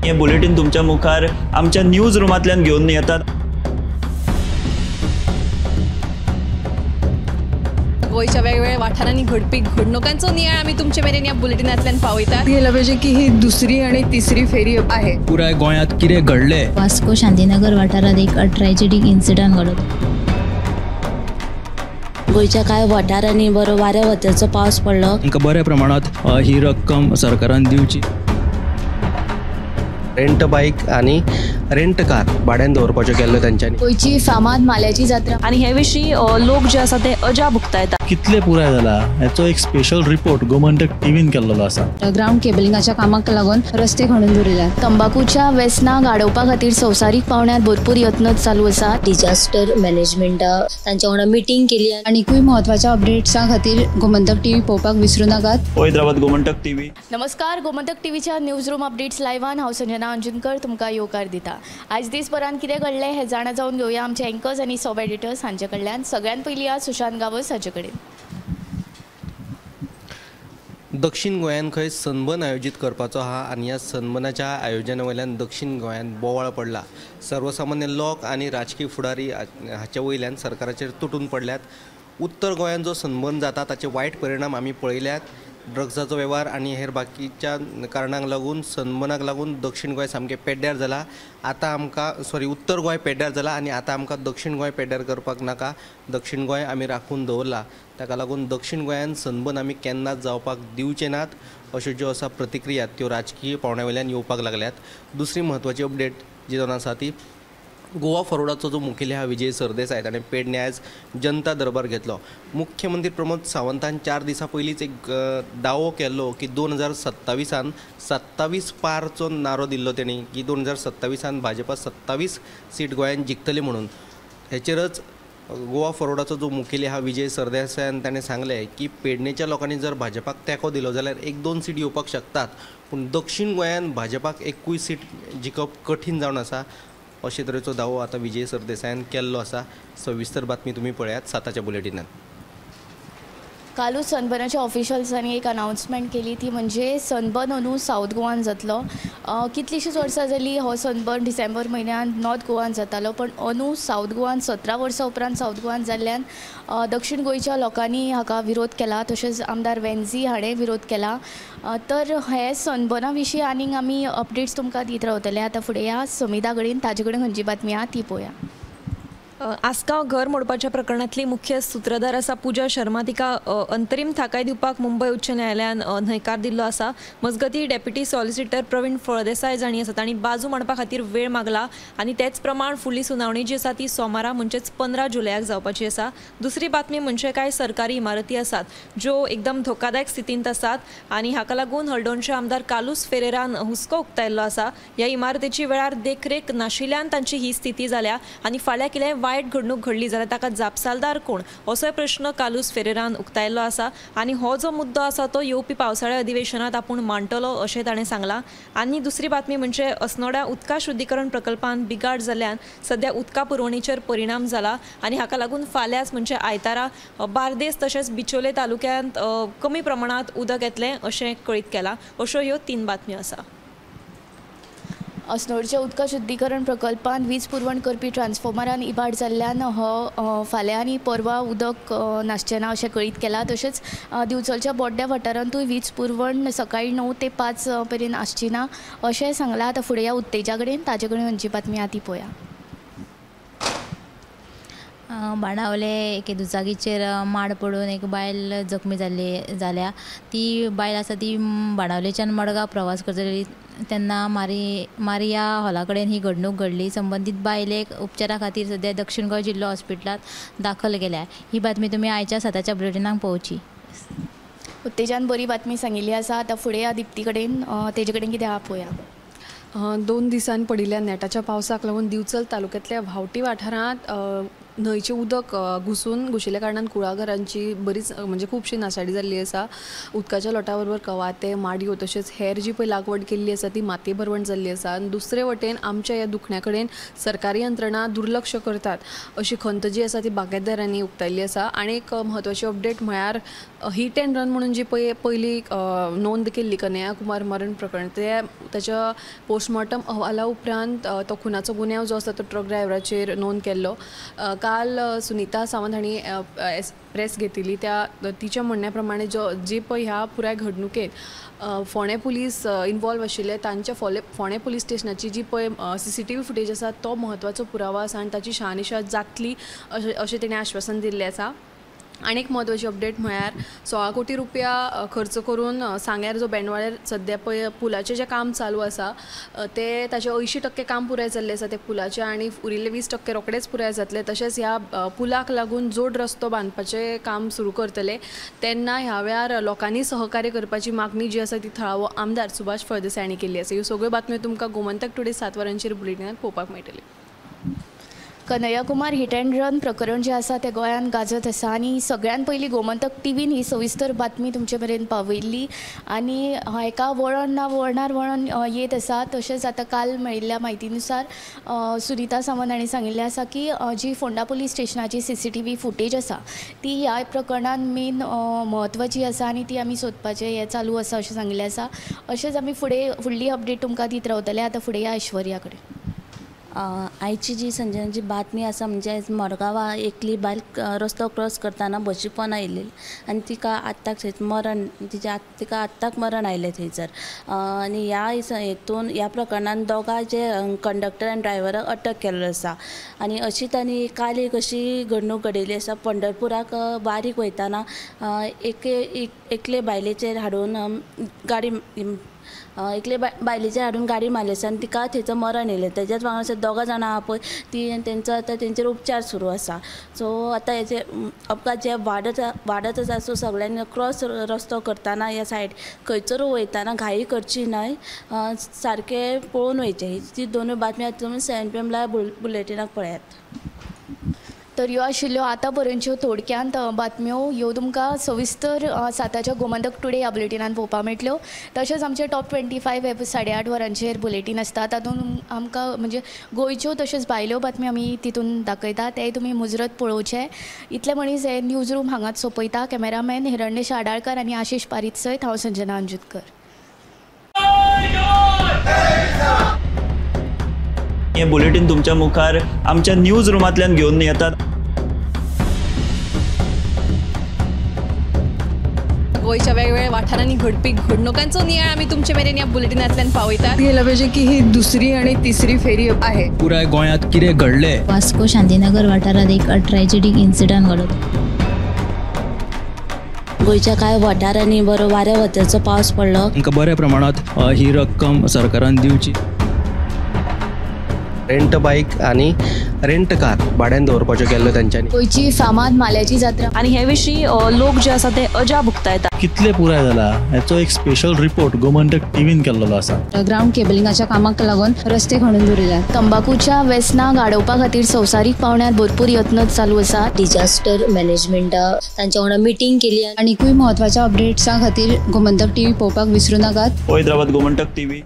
हे बुलेटिन तुमच्या मुखार आमच्या न्यूज रूमांतल्यान घेऊन येतात। गोयच्या वेगवेगळ्या वाठारांनी घडपी घडणुकांचो नियाळ आमी तुमचे मेरेन ह्या बुलेटिनांतल्यान पावयतात। गेल्या पाहिजे की ही दुसरी आणि तिसरी फेरी आहे। पुराय गोंयांत कितें घडलें? वास्को शांतीनगर वाठारात एक ट्रॅजेडीक इन्सिडंट घडलो। गोयच्या कांय वाठारांनी बरो वाऱ्या वताचो पावस पडलो। आमकां बऱ्या प्रमाणात ही रक्कम सरकारान दिवची। रेंट बाईक आणि रेंट कार भाड्यान दवरपाच्यो केल्ल्यो तांच्यांनी। गोयची फामाद माल्याची जात्रा आणि हे विशीं लोक जे आसा ते अजा भुगतायतात। कितले पुराय जाला हेचो एक स्पेशल रिपोर्ट गोमंतक टीव्हीन केल्लो आसा। ग्राउंड केबलिंगाच्या कामाक लागून रस्ते खणून दवरिल्यात। तंबाखूच्या व्यसनाक आडोवपा खातीर संवसारीक पावंड्यार भरपूर यत्न चालू आसा। डिजास्टर मॅनेजमेंटा तांच्या वांगडा मिटींग केली। आनीकूय महत्वाच्या अपडेट्सां खातीर गोमंतक टीव्ही पळोवपाक विसरू नाकात। पळयत रावात गोमंतक टीव्ही। नमस्कार, गोमंतक टीव्हीच्या न्यूज रूम अपडेट्स लायव्हान हांव संजना अंजुनकर तुमकां येवकार दिता। आज दिसभरान कितें घडलें हें जाणा जावन घेवया आमचे एंकर्स आनी सब एडिटर्स हांचे कडल्यान। सगळ्यात पयलीं आज सुशांत गावस हाचे कडेन। दक्षिण गोंयान खंय सनबर्न आयोजीत करपाचो आहा आनी ह्या सनबर्नाच्या आयोजना वयल्यान दक्षिण गोंयान बोवाळ पडला। सर्वसामान्य लोक आनी राजकीय फुडारी हाचे वयल्यान सरकाराचेर तुटून पडल्यात। उत्तर गोंयान जो सनबर्न जाता ताचे वायट परिणाम आमी पळयल्यात। ड्रग्साचो वेव्हार आनी हेर बाकीच्या कारणांक लागून सनबर्नाक लागून दक्षिण गोंय सामकें पेड्ड्यार जाला। आतां आमकां उत्तर गोंय पेड्ड्यार जाला आनी आतां आमकां दक्षिण गोंय पेड्ड्यार करपाक नाका। दक्षिण गोंय आमी राखून दवरला, ताका लागून दक्षिण गोंयान सनबर्न आमी केन्नाच जावपाक दिवचे नात अश्यो ज्यो आसा प्रतिक्रिया त्यो राजकीय पावंड्या वयल्यान येवपाक लागल्यात। दुसरी म्हत्वाची अपडेट जी जावन आसा ती गोवा फॉरवर्डाचो जो मुखेली आहा विजय सरदेसाय ताणें पेडणे आयज जनता दरबार घेतलो। मुख्यमंत्री प्रमोद सावंतान 4 दिसां पयलींच एक दावो केल्लो की 2027 27 पारचो नारो दिल्लो तेणी की 2027 भाजपा 27 सीट गोंयान जिखतली म्हणून। हेचेरच गोवा फॉरवर्डाचो जो मुखेली आहा विजय सरदेसायान ताणें सांगलें की पेडणेच्या लोकांनी जर भाजपाक तेंको दिलो जाल्यार 1-2 सीट येवपाक शकतात, पूण दक्षिण गोंयान भाजपाक एकूय सीट जिखप कठीण जावन आसा अशे तरेचो दावो आतां विजय सरदेसायान केल्लो आसा। सविस्तर बातमी तुमी पळयात 7च्या बुलेटिनांत। कालूच सनबर्नाच्या ऑफिशियल्सांनी एक अनाउन्समेंट केली, ती म्हणजे सनबर्न अंदू सावथ गोवान जातलो। कितलीशींच वर्सां जालीं हो सनबर्न डिसेंबर म्हयन्यान नॉर्थ गोवान जातालो, पण अंदू सावथ गोवान 17 वर्सां उपरांत सावथ गोवान जाल्ल्यान दक्षिण गोंयच्या लोकांनी हाका विरोध केला। तशेंच आमदार वेन्झी हाणें विरोध केला। तर हे सनबर्ना विशीं आनीक आमी अपडेट्स तुमकां दीत रावतले। आतां फुडें या समिता कडेन, ताजे कडेन खंयची बातमी आहा ती पळोवया। आसगांव घर मोडपाच्या प्रकरणातली मुख्य सूत्रधार आसा पूजा शर्मा, तिका अंतरीम थाकाय दिवपाक मुंबय उच्च न्यायालयान न्हयकार दिल्लो आसा। मजगती डेप्युटी सॉलिसिटर प्रवीण फळदेसाय जाणी आसा तांणी बाजू मांडपा खातीर वेळ मागला आनी तेच प्रमाण फुडली सुनावणी जी आसा ती सोमारा म्हणजेच 15 जुलयाक जावपाची आसा। दुसरी बातमी म्हणजे कांय सरकारी इमारती आसात ज्यो एकदम धोकादायक स्थितींत आसात आनी हाका लागून हळडोणचे आमदार कालूस फेरेरान हुस्को उक्तायल्लो आसा। ह्या इमारतीची वेळार देखरेख नाशिल्ल्यान तांची ही स्थिती जाल्या आनी फाल्यां कितें वायट घडणूक घडली जाल्यार ताका जापसालदार कोण असोय प्रश्न कालूस फेरेरान उक्तायल्लो आसा। आनी हो जो मुद्दो आसा तो येवपी पावसाळ्या अधिवेशनात आपूण मांडटलो अशें ताणें सांगलां। आनी दुसरी बातमी म्हणजे अस्नोड्या उदका शुद्धीकरण प्रकल्पान बिगाड जाल्ल्यान सध्या उदका पुरवणीचेर परिणाम जाला आनी हाका लागून फाल्यांच म्हणजे आयतारा बार्देस तशेंच बिचोले तालुक्यांत कमी प्रमाणात उदक येतलें अशें कळीत केलां। अश्यो ह्यो 3 बातम्यो आसा। अस्नोडच्या उदका शुद्धीकरण प्रकल्पान वीज पुरवण करपी ट्रान्सफॉर्मरान इबाड जाल्ल्यान हो फाल्यां आनी परवा उदक नासचें ना अशें कळीत केलां। तशेंच दिवचलच्या बोड्ड्या वाठारांतूय वीज पुरवण सकाळी 9 ते 5 पर्यंत आसची ना अशें सांगलां। आतां फुडें या उत्तेजा कडेन, ताजे कडेन खंयची बातमी आहा ती पळोवया। बाणावले एके दुचाकीचेर माड पडून एक बायल जखमी जाल्या। ती बायल आसा ती बाणावलेच्यान मडगांव प्रवास करतली तेन्ना मारिया हॉला कडेन ही घडणूक घडली। संबंधीत बायलेक उपचारा खातीर सध्या दक्षिण गोंय जिल्लो हॉस्पिटलांत दाखल केल्या। ही बातमी तुमी आयच्या 7च्या बुलेटिनाक पळोवची। उत्तेजान बरी बातमी सांगिल्ली आसा। आतां फुडें या दिप्ती कडेन, तेजे कडेन कितें आहा पळोवया। 2 दिसांनी पडिल्ल्या नेटाच्या पावसाक लागून दिवचल तालुक्यांतल्या व्हावटी वाठारांत न्हंयचें उदक घुशिल्ल्या कारणान कुळागरांची बरीच म्हणजे खुबशी नाशाडी जाल्ली आसा. उदकाच्या लोटा बरोबर कवाते, माडयो तशेंच हेर जी पळय लागवड केल्ली आसा ती मातये बरवण जाल्ली आसा. आनी दुसरे वटेन आमच्या ह्या दुखण्या कडेन सरकारी यंत्रणा दुर्लक्ष करतात अशी खंत जी आसा ती बागायतदारांनी उक्तायल्ली आसा. आनी एक म्हत्वाची अपडेट म्हळ्यार हीट अँड रन म्हणून जी पयली नोंद केल्ली कन्हैया कुमार मरण प्रकरण ताच्या पोस्टमॉर्टम अहवाला उपरांत तो खुनाचो गुन्यांव जो आसा तो ट्रक ड्रायव्हराचेर नोंद केल्लो. काल सुनीता सावंत हांणी प्रेस घेतिल्ली तिच्या म्हणण्या प्रमाणे जी पळय ह्या पुराय घडणुकेंत फोंडे पुलीस इन्वॉल्व आशिल्ले तांच्या फोंडे पुलीस स्टेशनाची जी पळय CCTV फुटेज आसा तो म्हत्वाचो पुरावो आसा आनी ताची शहानिशा जातली अशें तेणें आश्वासन दिल्लें आसा. आनी एक म्हत्वाची अपडेट म्हळ्यार 16 कोटी रुपया खर्च करून सांग्यार जो बेंडवाळेर सद्या पळय पुलाचें जें काम चालू आसा ते ताचें 80% काम पुराय जाल्लें आसा ते पुलाचें आनी उरिल्ले 20% रोखडेच पुराय जातले. तशेंच ह्या पुलाक लागून जोड रस्तो बांदपाचें काम सुरू करतले तेन्ना ह्या वेळार लोकांनी सहकार्य करपाची मागणी जी आसा ती थळावो आमदार सुभाष फळदेसाय हांणी केल्ली आसा. ह्यो सगळ्यो बातम्यो तुमकां गोमंतक टुडे 7 वरांचेर बुलेटिनांत पळोवपाक मेळटली. Kanhaiya Kumar hit and run प्रकरण जे आसा ते गोंयांत गाजत आसा आनी सगळ्यान पयलीं गोमंतक टीव्हीन ही सविस्तर बातमी तुमचे मेरेन पावयल्ली आनी एका वळण येत आसा. तशेंच आतां काल मेळिल्ल्या म्हायतीनुसार सुनीता सावंत हांणी सांगिल्लें आसा की जी फोंडा पुलीस स्टेशनाची CCTV फुटेज आसा ती ह्या प्रकरणान मेन म्हत्वाची आसा आनी ती आमी सोदपाचें हें चालू आसा अशें सांगिल्लें आसा. अशेंच आमी फुडली अपडेट तुमकां दित रावतले. आतां फुडें या ऐश्वर्या कडेन. आयची जी संजनाची बातमी आसा म्हणजे मडगांवा एकली बायल रस्तो क्रॉस करतना बशी पोवन आयिल्ली आनी तिका आत्ताक तिका आत्ताक मरण आयलें थंयसर. आनी ह्या प्रकरणान दोगा जे कंडक्टर आनी ड्रायव्हराक अटक केल्लो आसा. आनी अशीच आनी काल एक अशी घडणूक घडिल्ली आसा. पंढरपुराक वारीक वयताना एकले बायलेचेर हाडून बायलेचेर हाडून गाडी मारली आसा आनी तिका थंयचर मरण येयलें. तेज्याच वांगडा 2 जाणां आहा पळय तेंचेर उपचार सुरू आसा. सो आतां हेजे अपघात जे वाडत आसा. सो सगळ्यांनी क्रॉस रस्तो करतना ह्या सायड खंयसरूय वयताना घाई करची न्हय, सारकें पळोवन वयचें. ही दोनूय बातम्यो तुमी 7 PM लायव्ह बुलेटिनाक पळयात. तर ह्यो आशिल्ल्यो आतां पर्यंतच्यो थोडक्यांत बातम्यो. ह्यो तुमकां सविस्तर 7च्या गोमंतक टुडे ह्या बुलेटिनान पळोवपाक मेळटल्यो. तशेंच आमचे टॉप 25 हे 8:30 वरांचेर बुलेटीन आसता. तातूंत आमकां म्हणजे गोंयच्यो तशेंच भायल्यो बातम्यो आमी तितून दाखयता. तेय तुमी मुजरत पळोवचे. इतले मनीस हे न्यूज रूम हांगाच सोंपयता. कॅमेरामॅन हिरण्येश आडाळकर आनी आशिश पारीत सयत हांव संजना अंजुतकर. हे बुलेटिन तुमच्या मुखार आमच्या न्यूज रूमांतल्यान घेवन येतात. गोंयच्या वेगवेगळ्या वाठारांनी घडपी घडणुकांचो नियाळ आमी तुमचे मेरेन ह्या बुलेटिनांतल्यान पावयतात. गेल्या पाहिजे की ही दुसरी आणि तिसरी फेरी आहे. पुराय गोंयांत कितें घडलें. वास्को शांतीनगर वाठारात एक ट्रॅजेडीक इन्सिडंट घडलो. गोंयच्या कांय वाठारांनी बरो वाऱ्या वत्याचो पावस पडलो. तांकां बऱ्या प्रमाणात ही रक्कम सरकारान दिवची. रेंट बाईक आणि रेंट कार भाड्यान दवरपाच्यो केल्ल्यो तेंच्यांनी. गोंयची फामाद माल्याची जात्रा आणि हे विशीं लोक जे आसा ते अजाप उक्तायतात. कितले पुराय जाला हेचो एक स्पेशल रिपोर्ट गोमंतक टीव्हीन केल्लो आसा. ग्राउंड केबलिंगाच्या कामाक लागून रस्ते खणून दवरिल्यात. तंबाखूच्या व्यसनाक आडोवपा खातीर संवसारीक पावंड्यार भरपूर यत्न चालू आसा. डिजास्टर मॅनेजमेंटा तांच्या वांगडा मिटींग केली. आनीकूय महत्वाच्या अपडेट्सां खातीर गोमंतक टीव्ही पळोवपाक विसरूं नाकात. हैदराबाद गोमंतक टीव्ही.